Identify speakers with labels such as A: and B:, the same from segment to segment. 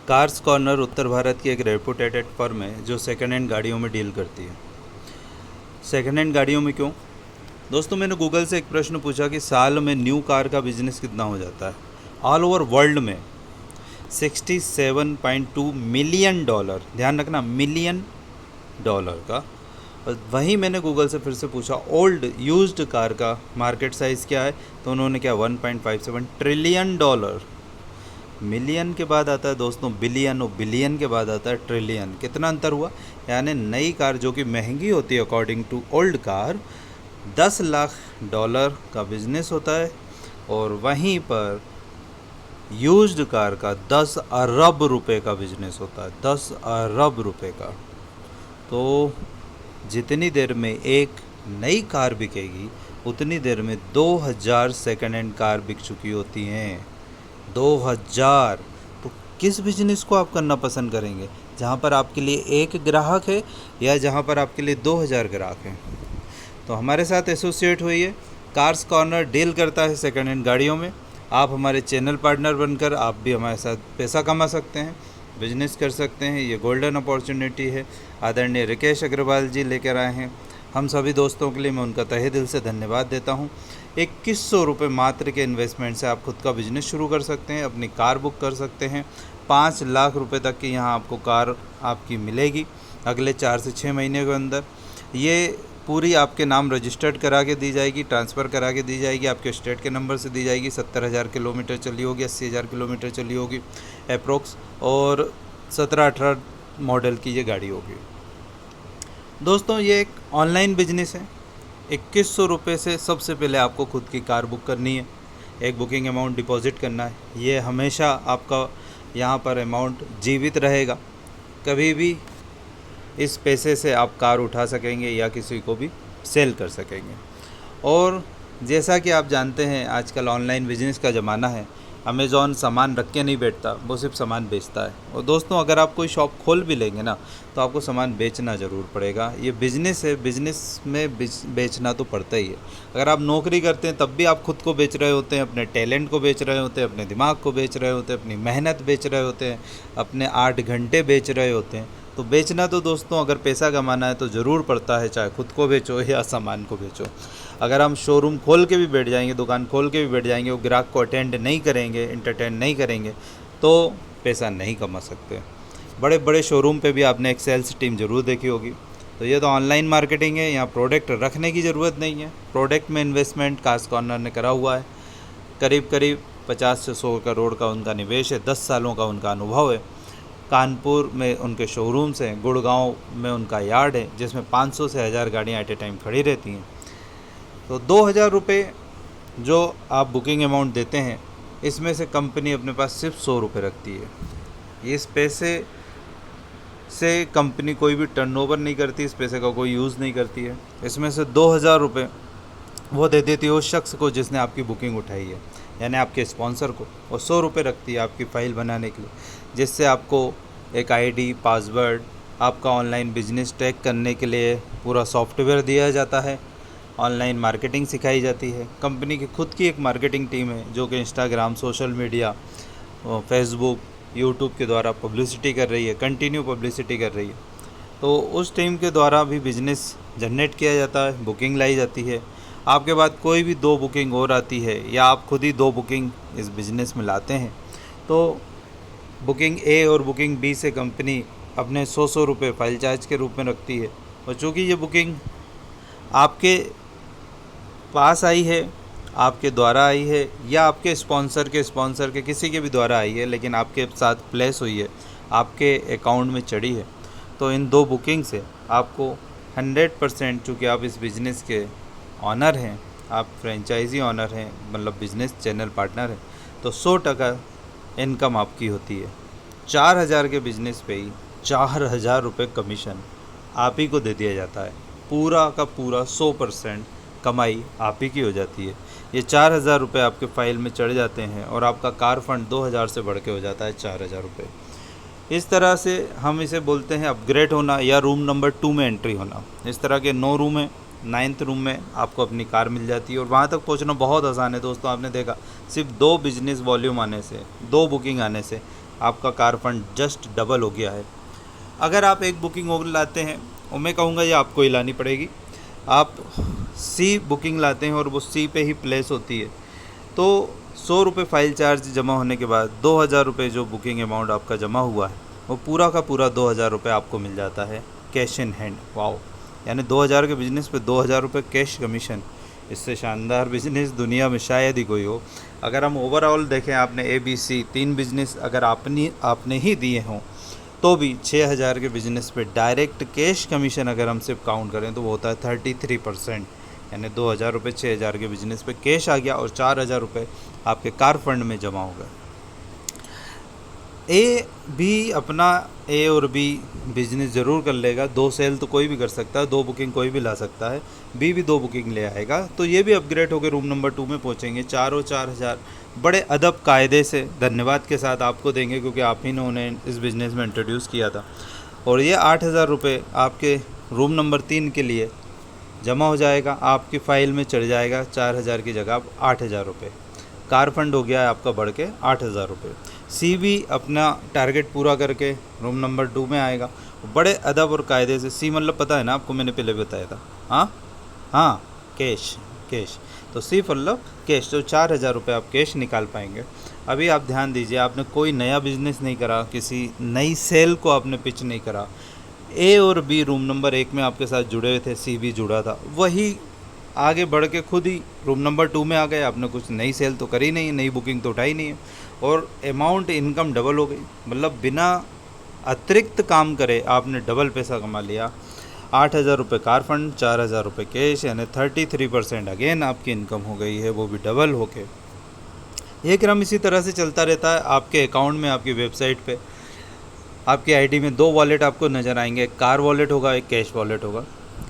A: Cars corner उत्तर भारत की एक reputed firm है जो सेकेंड हैंड गाड़ियों में डील करती है। सेकेंड हैंड गाड़ियों में क्यों? दोस्तों, मैंने गूगल से एक प्रश्न पूछा कि साल में न्यू कार का बिजनेस कितना हो जाता है। ऑल ओवर वर्ल्ड में 67.2 मिलियन डॉलर, ध्यान रखना मिलियन डॉलर का। और वहीं मैंने गूगल से फिर से पूछा ओल्ड यूज्ड कार का मार्केट साइज़ क्या है, तो उन्होंने क्या 1.57 ट्रिलियन डॉलर। मिलियन के बाद आता है दोस्तों बिलियन, और बिलियन के बाद आता है ट्रिलियन। कितना अंतर हुआ? यानी नई कार जो कि महंगी होती है according to old car, 10 lakh dollar का बिजनेस होता है, और वहीं पर यूज्ड कार का 10 अरब रुपए का बिजनेस होता है। 10 अरब रुपए का। तो जितनी देर में एक नई कार बिकेगी उतनी देर में 2000 सेकेंड हैंड कार बिक चुकी होती हैं। 2000। तो किस बिजनेस को आप करना पसंद करेंगे, जहाँ पर आपके लिए एक ग्राहक है या जहाँ पर आपके लिए 2000 ग्राहक हैं? तो हमारे साथ एसोसिएट होइए। कार्स कॉर्नर डील करता है सेकेंड हैंड गाड़ियों में। आप हमारे चैनल पार्टनर बनकर आप भी हमारे साथ पैसा कमा सकते हैं, बिजनेस कर सकते हैं। ये गोल्डन अपॉर्चुनिटी है। आदरणीय रिकेश अग्रवाल जी लेकर आए हैं। हम सभी दोस्तों के लिए मैं उनका तहे दिल से धन्यवाद देता हूं। 2100 रुपये मात्र के इन्वेस्टमेंट से आप खुद का बिजनेस शुरू कर सकते हैं, अपनी कार बुक कर सकते हैं। 5 लाख रुपए तक की यहाँ आपको कार आपकी मिलेगी अगले 4 से 6 महीने के अंदर। ये पूरी आपके नाम रजिस्टर्ड करा के दी जाएगी, ट्रांसफ़र करा के दी जाएगी, आपके स्टेट के नंबर से दी जाएगी। 70,000 किलोमीटर चली होगी, 80,000 किलोमीटर चली होगी अप्रोक्स, और 17-18 मॉडल की ये गाड़ी होगी। दोस्तों, ये एक ऑनलाइन बिजनेस है। 2100 रुपये से सबसे पहले आपको खुद की कार बुक करनी है, एक बुकिंग अमाउंट डिपॉजिट करना है। ये हमेशा आपका यहाँ पर अमाउंट जीवित रहेगा। कभी भी इस पैसे से आप कार उठा सकेंगे या किसी को भी सेल कर सकेंगे। और जैसा कि आप जानते हैं आजकल ऑनलाइन बिजनेस का ज़माना है। अमेज़ॉन सामान रख के नहीं बैठता, वो सिर्फ सामान बेचता है। और दोस्तों, अगर आप कोई शॉप खोल भी लेंगे ना, तो आपको सामान बेचना ज़रूर पड़ेगा। ये बिज़नेस है, बिज़नेस में बेचना तो पड़ता ही है। अगर आप नौकरी करते हैं तब भी आप खुद को बेच रहे होते हैं, अपने टैलेंट को बेच रहे होते हैं, अपने दिमाग को बेच रहे होते हैं, अपनी मेहनत बेच रहे होते हैं, अपने 8 घंटे बेच रहे होते हैं। तो बेचना तो दोस्तों, अगर पैसा कमाना है तो ज़रूर पड़ता है, चाहे खुद को बेचो या सामान को बेचो। अगर हम शोरूम खोल के भी बैठ जाएंगे, दुकान खोल के भी बैठ जाएंगे, वो ग्राहक को अटेंड नहीं करेंगे, इंटरटेन नहीं करेंगे, तो पैसा नहीं कमा सकते। बड़े बड़े शोरूम पे भी आपने एक सेल्स टीम ज़रूर देखी होगी। तो ये तो ऑनलाइन मार्केटिंग है, यहाँ प्रोडक्ट रखने की ज़रूरत नहीं है। प्रोडक्ट में इन्वेस्टमेंट कार्स कॉर्नर ने करा हुआ है। करीब करीब 50 से 100 करोड़ का उनका निवेश है, 10 सालों का उनका अनुभव है। कानपुर में उनके शोरूम्स हैं, गुड़गांव में उनका यार्ड है, जिसमें 500 से 1000 गाड़ियाँ एट ए टाइम खड़ी रहती हैं। तो 2000 रुपये जो आप बुकिंग अमाउंट देते हैं, इसमें से कंपनी अपने पास सिर्फ 100 रुपये रखती है। इस पैसे से कंपनी कोई भी टर्नओवर नहीं करती, इस पैसे का कोई यूज़ नहीं करती है। इसमें से 2000 रुपये वो दे देती है उस शख्स को जिसने आपकी बुकिंग उठाई है, यानी आपके स्पॉन्सर को। और 100 रुपये रखती है आपकी फ़ाइल बनाने के लिए, जिससे आपको एक आईडी, पासवर्ड, आपका ऑनलाइन बिजनेस ट्रैक करने के लिए पूरा सॉफ्टवेयर दिया जाता है। ऑनलाइन मार्केटिंग सिखाई जाती है। कंपनी की खुद की एक मार्केटिंग टीम है जो कि Instagram, social media, Facebook, YouTube के द्वारा पब्लिसिटी कर रही है, कंटिन्यू पब्लिसिटी कर रही है। तो उस टीम के द्वारा भी बिज़नेस जनरेट किया जाता है, बुकिंग लाई जाती है। आपके बाद कोई भी 2 बुकिंग और आती है, या आप खुद ही 2 बुकिंग इस बिज़नेस में लाते हैं, तो बुकिंग ए और बुकिंग बी से कंपनी अपने 100 रुपये फाइल चार्ज के रूप में रखती है। और चूँकि ये बुकिंग आपके पास आई है, आपके द्वारा आई है, या आपके स्पॉन्सर के किसी के भी द्वारा आई है, लेकिन आपके साथ प्लेस हुई है, आपके अकाउंट में चढ़ी है, तो इन 2 बुकिंग से आपको 100%, चूँकि आप इस बिज़नेस के ऑनर हैं, आप फ्रेंचाइजी ऑनर हैं, मतलब बिज़नेस चैनल पार्टनर हैं, तो 100% इनकम आपकी होती है। 4000 के बिज़नेस पे ही 4000 रुपये कमीशन आप ही को दे दिया जाता है। पूरा का पूरा 100% कमाई आप ही की हो जाती है। ये 4000 रुपये आपके फ़ाइल में चढ़ जाते हैं, और आपका कार फंड 2000 से बढ़ के हो जाता है 4000 रुपये। इस तरह से हम इसे बोलते हैं अपग्रेड होना, या रूम नंबर 2 में एंट्री होना। इस तरह के 9 रूम हैं, 9th रूम में आपको अपनी कार मिल जाती है, और वहाँ तक पहुँचना बहुत आसान है। दोस्तों, आपने देखा सिर्फ 2 बिजनेस वॉल्यूम आने से, 2 बुकिंग आने से आपका कार फंड जस्ट डबल हो गया है। अगर आप एक बुकिंग और लाते हैं, और मैं कहूँगा ये आपको ही लानी पड़ेगी, आप सी बुकिंग लाते हैं और वो सी पे ही प्लेस होती है, तो 100 रुपये फाइल चार्ज जमा होने के बाद 2000 रुपये जो बुकिंग अमाउंट आपका जमा हुआ है वो पूरा का पूरा 2000 रुपये आपको मिल जाता है कैश इन हैंड। वाओ, यानी 2000 के बिज़नेस पे 2000 रुपये कैश कमीशन। इससे शानदार बिज़नेस दुनिया में शायद ही कोई हो। अगर हम ओवरऑल देखें, आपने ABC 3 बिज़नेस अगर आपने ही दिए हों तो भी 6000 के बिज़नेस पे डायरेक्ट कैश कमीशन अगर हम सिर्फ काउंट करें तो वो होता है 33%। यानी 2000 रुपये 6000 के बिज़नेस पे कैश आ गया और 4000 रुपये आपके कार फंड में जमा हो गए। ए भी अपना ए और बी बिजनेस ज़रूर कर लेगा, 2 सेल तो कोई भी कर सकता है, 2 बुकिंग कोई भी ला सकता है, बी भी 2 बुकिंग ले आएगा, तो ये भी अपग्रेड होकर रूम नंबर 2 में पहुँचेंगे। चारों 4000 बड़े अदब कायदे से धन्यवाद के साथ आपको देंगे, क्योंकि आप ही ने उन्हें इस बिज़नेस में इंट्रोड्यूस किया था। और ये 8000 रुपये आपके रूम नंबर 3 के लिए जमा हो जाएगा, आपकी फ़ाइल में चढ़ जाएगा 4000 की जगह अब 8000 रुपये। कार फंड हो गया है आपका बढ़ के 8000 रुपये। सी भी अपना टारगेट पूरा करके रूम नंबर 2 में आएगा, बड़े अदब और कायदे से। सी मतलब पता है ना आपको, मैंने पहले बताया था। हाँ, कैश। तो सी मतलब कैश, तो 4000 रुपये आप कैश निकाल पाएंगे। अभी आप ध्यान दीजिए, आपने कोई नया बिज़नेस नहीं करा, किसी नई सेल को आपने पिच नहीं करा। ए और बी रूम नंबर 1 में आपके साथ जुड़े हुए थे, सी भी जुड़ा था, वही आगे बढ़ के खुद ही रूम नंबर 2 में आ गए। आपने कुछ नई सेल तो करी नहीं है, नई बुकिंग तो उठाई नहीं है, और अमाउंट इनकम डबल हो गई। मतलब बिना अतिरिक्त काम करे आपने डबल पैसा कमा लिया। 8000 रुपये कार फंड, 4000 रुपये कैश, यानी 33% अगेन आपकी इनकम हो गई है, वो भी डबल होके। ये क्रम इसी तरह से चलता रहता है। आपके अकाउंट में, आपकी वेबसाइट पे, आपकी आईडी में 2 वॉलेट आपको नज़र आएंगे, एक कार वॉलेट होगा, एक कैश वॉलेट होगा।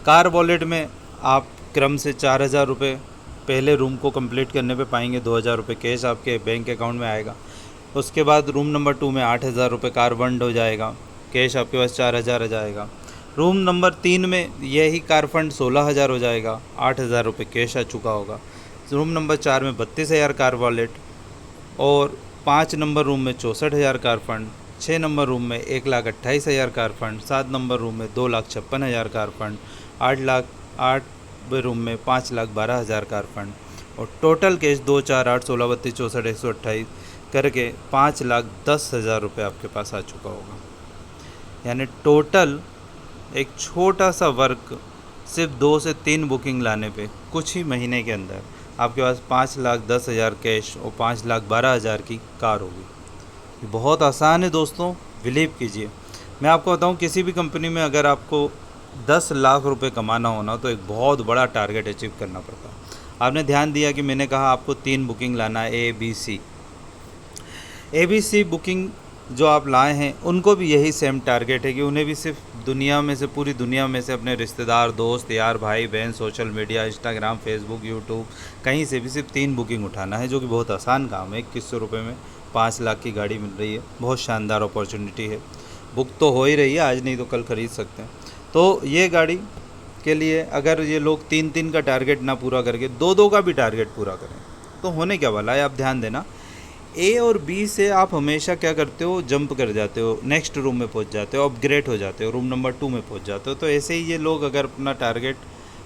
A: कार वॉलेट में आप क्रम से 4000 रुपये पहले रूम को कंप्लीट करने पे पाएंगे, 2000 रुपये कैश आपके बैंक अकाउंट में आएगा। उसके बाद रूम नंबर 2 में 8000 रुपये कार फंड हो जाएगा, कैश आपके पास 4000 आ जाएगा। रूम नंबर 3 में यही कार फंड 16000 हो जाएगा, 8000 रुपये कैश आ चुका होगा। रूम नंबर 4 में 32000 कार वॉलेट, और 5 नंबर रूम में 64,000 कार फंड, 6 नंबर रूम में 1,28,000 कार फंड, 7 नंबर रूम में 2,56,000 कार फंड, 8 रूम में 5,12,000 कार फंड, और टोटल कैश 2, 4, 8, 16, 32, 64, 128 करके 5,10,000 रुपये आपके पास आ चुका होगा। यानी टोटल एक छोटा सा वर्क सिर्फ 2 से 3 बुकिंग लाने पे कुछ ही महीने के अंदर आपके पास 5,10,000 कैश और 5,12,000 की कार होगी। ये बहुत आसान है दोस्तों, बिलीव कीजिए। मैं आपको बताऊं, किसी भी कंपनी में अगर आपको 10 लाख रुपए कमाना होना तो एक बहुत बड़ा टारगेट अचीव करना पड़ता है। आपने ध्यान दिया कि मैंने कहा आपको 3 बुकिंग लाना है, ABC बुकिंग जो आप लाए हैं उनको भी यही सेम टारगेट है कि उन्हें भी सिर्फ दुनिया में से, पूरी दुनिया में से अपने रिश्तेदार, दोस्त, यार, भाई बहन, social media, Instagram, Facebook, YouTube, कहीं से भी सिर्फ 3 बुकिंग उठाना है, जो कि बहुत आसान काम है। 2100 रुपये में 5 लाख की गाड़ी मिल रही है, बहुत शानदार अपॉर्चुनिटी है। बुक तो हो ही रही है, आज नहीं तो कल ख़रीद सकते हैं। तो ये गाड़ी के लिए अगर ये लोग 3-3 का टारगेट ना पूरा करके 2-2 का भी टारगेट पूरा करें तो होने क्या वाला है, आप ध्यान देना। ए और बी से आप हमेशा क्या करते हो, जंप कर जाते हो, नेक्स्ट रूम में पहुंच जाते हो, अपग्रेड हो जाते हो, रूम नंबर 2 में पहुंच जाते हो। तो ऐसे ही ये लोग अगर अपना टारगेट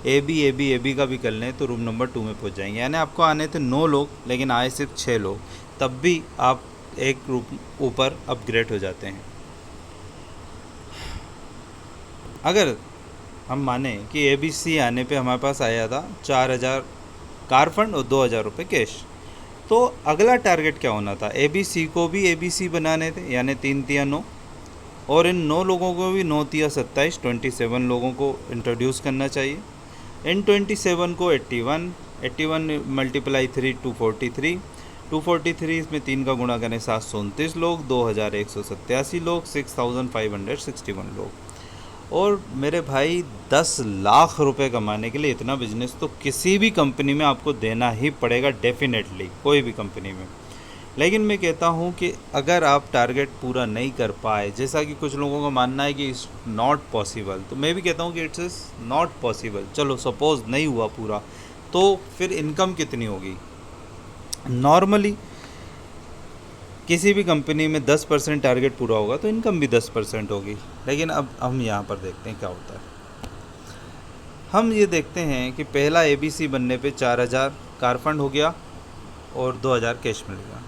A: ए बी का भी कर लें तो रूम नंबर 2 में पहुंच जाएंगे। यानी आपको आने थे 9 लोग, लेकिन आए सिर्फ 6 लोग, तब भी आप एक रूम ऊपर अपग्रेड हो जाते हैं। अगर हम माने कि ABC आने पे हमारे पास आया था 4000 कार फंड और 2000 रुपये कैश, तो अगला टारगेट क्या होना था, ABC को भी ABC बनाने थे, यानी 3 9, और इन 9 लोगों को भी 9 27, 27 लोगों को इंट्रोड्यूस करना चाहिए। इन 27 को 81 मल्टीप्लाई 3 243, 243 इसमें 3 का गुणा करें 729 लोग, 2187 लोग, 6561 लोग। और मेरे भाई 10 लाख रुपए कमाने के लिए इतना बिजनेस तो किसी भी कंपनी में आपको देना ही पड़ेगा, डेफिनेटली, कोई भी कंपनी में। लेकिन मैं कहता हूँ कि अगर आप टारगेट पूरा नहीं कर पाए, जैसा कि कुछ लोगों का मानना है कि इट्स नॉट पॉसिबल, तो मैं भी कहता हूँ कि इट्स इज़ नॉट पॉसिबल। चलो सपोज़ नहीं हुआ पूरा, तो फिर इनकम कितनी होगी। नॉर्मली किसी भी कंपनी में 10% टारगेट पूरा होगा तो इनकम भी 10% होगी। लेकिन अब हम यहाँ पर देखते हैं क्या होता है। हम ये देखते हैं कि पहला ABC बनने पे 4000 कार फंड हो गया और 2000 कैश मिल गया।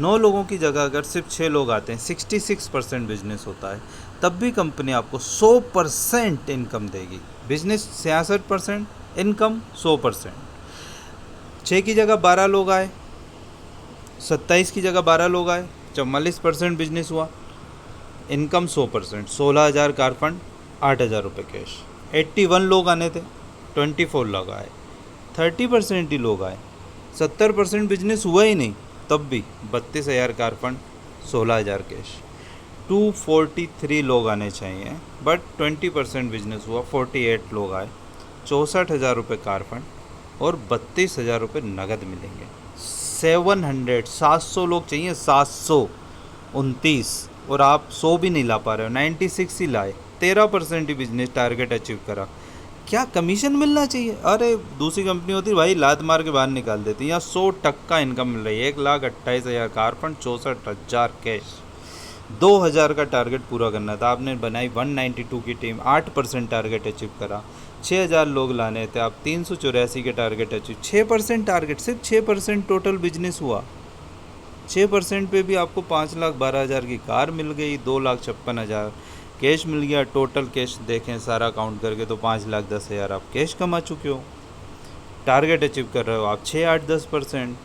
A: 9 लोगों की जगह अगर सिर्फ 6 लोग आते हैं, 66% बिजनेस होता है, तब भी कंपनी आपको 100% इनकम देगी। Business 66%, income 100%। 6 की जगह 12 लोग आए, 27 की जगह 12 लोग आए, 44% बिजनेस हुआ, इनकम 100%। 16,000 कार फंड, 8,000 रुपये कैश। 81 लोग आने थे, 24 लोग आए, 30% ही लोग आए, 70% बिजनेस हुआ ही नहीं, तब भी 32,000 कार फंड, 16,000 कैश। 243 लोग आने चाहिए बट 20% बिजनेस हुआ, 48 लोग आए, 64,000 रुपये कार फंड और 32,000 रुपये नगद मिलेंगे। 700 लोग चाहिए, 729, और आप 100 भी नहीं ला पा रहे हो, 96 ही लाए, 13% ही बिजनेस टारगेट अचीव करा। क्या कमीशन मिलना चाहिए? अरे दूसरी कंपनी होती भाई लात मार के बाहर निकाल देती, यहाँ 100% इनकम मिल रही है। 1,28,000 कार फंड, 64,000 कैश। 2,000 का टारगेट पूरा करना था, आपने बनाई 192 की टीम, 8% टारगेट अचीव करा। 6,000 लोग लाने थे, आप 384 के टारगेट अचीव, 6% टारगेट, सिर्फ 6% टोटल बिजनेस हुआ। 6% पे भी आपको 5,12,000 की कार मिल गई, 2,56,000 कैश मिल गया। टोटल कैश देखें सारा काउंट करके तो 5,10,000 आप कैश कमा चुके हो। टारगेट अचीव कर रहे हो आप 6, 8, 10%।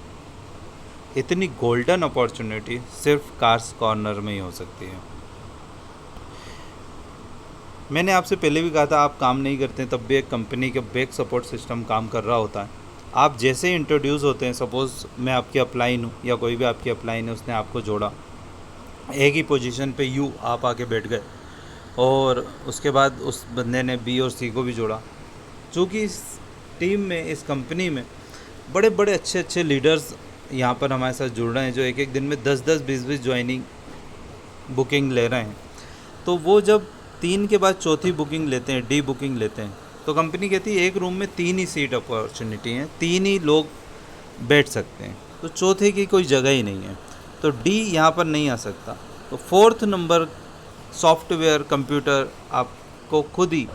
A: इतनी गोल्डन अपॉर्चुनिटी सिर्फ कार्स कॉर्नर में ही हो सकती है। मैंने आपसे पहले भी कहा था, आप काम नहीं करते तब भी एक कंपनी के बैक सपोर्ट सिस्टम काम कर रहा होता है। आप जैसे ही इंट्रोड्यूस होते हैं, सपोज़ मैं आपकी अपलाइन हूँ या कोई भी आपकी अपलाइन है, उसने आपको जोड़ा, एक ही पोजीशन पे यू आप आके बैठ गए और उसके बाद उस बंदे ने बी और सी को भी जोड़ा। चूँकि इस टीम में, इस कंपनी में बड़े बड़े अच्छे अच्छे लीडर्स यहाँ पर हमारे साथ जुड़ रहे हैं, जो एक एक दिन में 10-10, 20-20 ज्वाइनिंग बुकिंग ले रहे हैं। तो वो जब 3 के बाद चौथी बुकिंग लेते हैं, डी बुकिंग लेते हैं, तो कंपनी कहती है एक रूम में 3 ही सीट अपॉर्चुनिटी हैं, 3 ही लोग बैठ सकते हैं, तो चौथे की कोई जगह ही नहीं है, तो डी यहाँ पर नहीं आ सकता। तो 4th नंबर सॉफ्टवेयर कंप्यूटर आपको खुद ही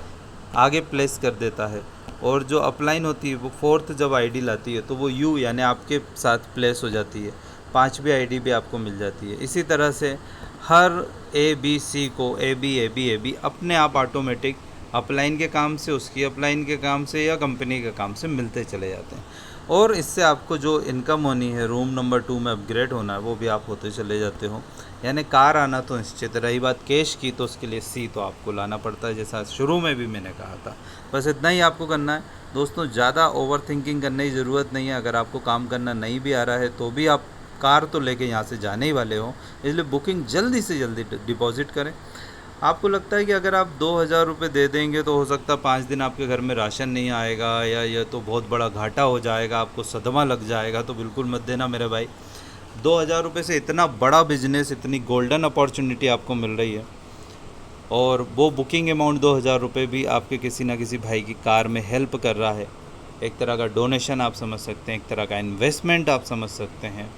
A: आगे प्लेस कर देता है, और जो अपलाइन होती है वो 4th जब आईडी लाती है तो वो यू यानी आपके साथ प्लेस हो जाती है, 5वीं आईडी भी आपको मिल जाती है। इसी तरह से हर ABC को AB अपने आप ऑटोमेटिक अपलाइन के काम से, उसकी अपलाइन के काम से या कंपनी के काम से मिलते चले जाते हैं, और इससे आपको जो इनकम होनी है, रूम नंबर 2 में अपग्रेड होना है, वो भी आप होते चले जाते हो। यानी कार आना तो निश्चित। रही बात कैश की, तो उसके लिए सी तो आपको लाना पड़ता है, जैसा शुरू में भी मैंने कहा था। बस इतना ही आपको करना है दोस्तों, ज़्यादा ओवर थिंकिंग करने की ज़रूरत नहीं है। अगर आपको काम करना नहीं भी आ रहा है तो भी आप कार तो लेके यहाँ से जाने ही वाले हो, इसलिए बुकिंग जल्दी से जल्दी डिपॉजिट करें। आपको लगता है कि अगर आप 2,000 रुपये दे देंगे तो हो सकता है 5 दिन आपके घर में राशन नहीं आएगा, या ये तो बहुत बड़ा घाटा हो जाएगा, आपको सदमा लग जाएगा, तो बिल्कुल मत देना मेरे भाई। 2,000 रुपये से इतना बड़ा बिजनेस, इतनी गोल्डन अपॉर्चुनिटी आपको मिल रही है, और वो बुकिंग अमाउंट 2,000 रुपये भी आपके किसी ना किसी भाई की कार में हेल्प कर रहा है। एक तरह का डोनेशन आप समझ सकते हैं, एक तरह का इन्वेस्टमेंट आप समझ सकते हैं,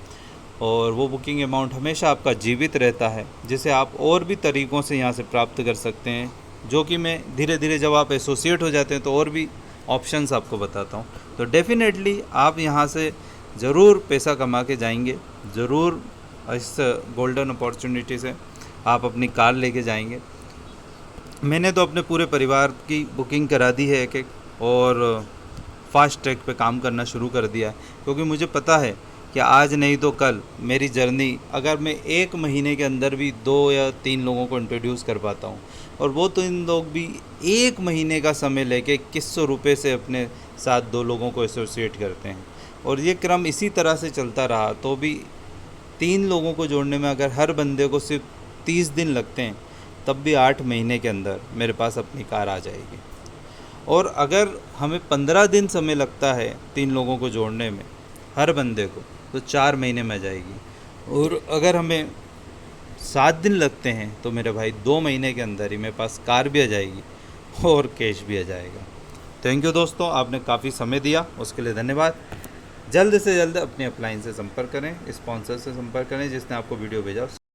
A: और वो बुकिंग अमाउंट हमेशा आपका जीवित रहता है, जिसे आप और भी तरीक़ों से यहाँ से प्राप्त कर सकते हैं, जो कि मैं धीरे धीरे जब आप एसोसिएट हो जाते हैं तो और भी ऑप्शंस आपको बताता हूँ। तो डेफ़िनेटली आप यहाँ से ज़रूर पैसा कमा के जाएंगे, ज़रूर इस गोल्डन अपॉर्चुनिटी से आप अपनी कार लेके जाएंगे। मैंने तो अपने पूरे परिवार की बुकिंग करा दी है एक एक, और फास्ट ट्रैक पे काम करना शुरू कर दिया है, क्योंकि मुझे पता है कि आज नहीं तो कल मेरी जर्नी, अगर मैं 1 महीने के अंदर भी 2 या 3 लोगों को इंट्रोड्यूस कर पाता हूँ, और वो तो इन लोग भी 1 महीने का समय लेके 2100 रुपये से अपने साथ 2 लोगों को एसोसिएट करते हैं, और ये क्रम इसी तरह से चलता रहा तो भी 3 लोगों को जोड़ने में अगर हर बंदे को सिर्फ 30 दिन लगते हैं, तब भी 8 महीने के अंदर मेरे पास अपनी कार आ जाएगी। और अगर हमें 15 दिन समय लगता है 3 लोगों को जोड़ने में हर बंदे को, तो 4 महीने में आ जाएगी। और अगर हमें 7 दिन लगते हैं तो मेरे भाई 2 महीने के अंदर ही मेरे पास कार भी आ जाएगी और कैश भी आ जाएगा। थैंक यू दोस्तों, आपने काफ़ी समय दिया, उसके लिए धन्यवाद। जल्द से जल्द अपने अपलाइन से संपर्क करें, स्पॉन्सर से संपर्क करें जिसने आपको वीडियो भेजा।